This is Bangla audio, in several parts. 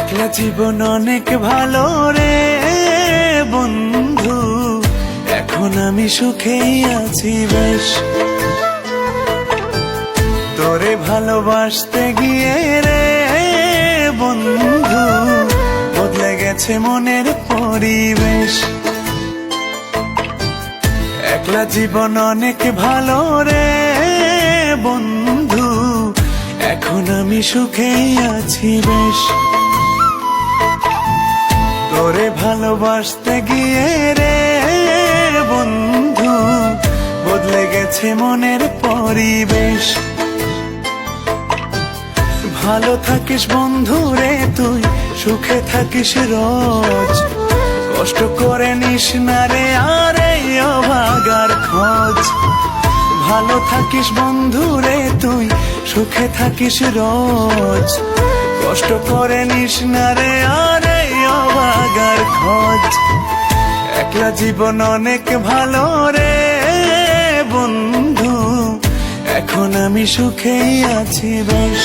একলা জীবন অনেক ভালো রে বন্ধু, এখন আমি সুখেই আছি বেশ। তোরে ভালোবাসতে গিয়ে রে বন্ধু, বদলে গেছে মনের পরিবেশ। একলা জীবন অনেক ভালো রে বন্ধু, এখন আমি সুখেই আছি বেশ। তোরে ভালোবাসতে গিয়ে রে বন্ধু, বদলে গেছে মনের পরিবেশ। ভালো থাকিস বন্ধু রে তুই, সুখে থাকিস রোজ, কষ্ট করে নিস না রে আর এই অভাগার খোঁজ। ভালো থাকিস বন্ধু রে তুই, সুখে থাকিস রোজ, কষ্ট করে নিস না রে আর এই অভাগার খোঁজ। একলা জীবন অনেক ভালো রে বন্ধু, এখন আমি সুখেই আছি বেশ।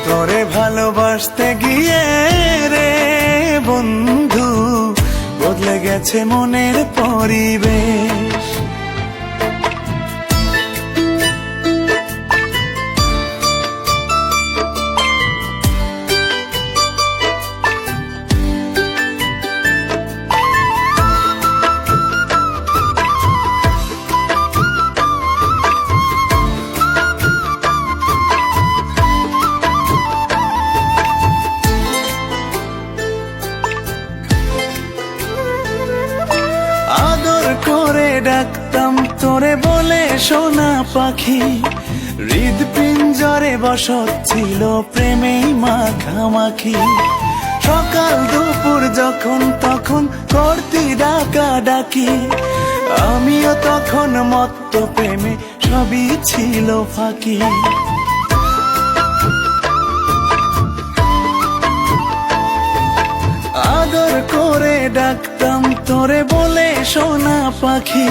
তোরে ভালোবাসতে গিয়ে রে বন্ধু, বদলে গেছে মনের পরিবেশ। আদর করে ডাকতাম তোরে বলে সোনা পাখি, হৃদপিঞ্জরে বসত ছিল প্রেমেই মাখামাখি। সকাল দুপুর যখন তখন করতি ডাকা ডাকি, আমিও তখন মত্ত প্রেমে সবই ছিল ফাঁকি। আদর করে ডাকতাম তোরে বলে সোনা পাখি,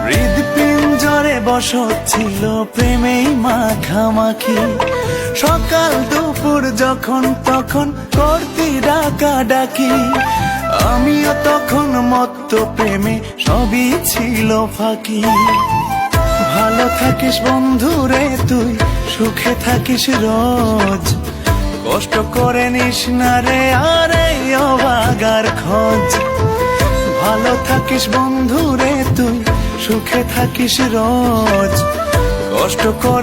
হৃদপিঞ্জরে বসত ছিল প্রেমেই মাখামাখি। সকাল দুপুর যখন তখন করতি ডাকা ডাকি, আমিও তখন মত্ত প্রেমে সবই ছিল ফাঁকি। ভালো থাকিস বন্ধু রে তুই, সুখে থাকিস রোজ, কষ্ট করে নিস না রে আর এই অভাগার খোঁজ। ভালো থাকিস বন্ধু রে তুই, সুখে থাকিস রোজ, কষ্ট করে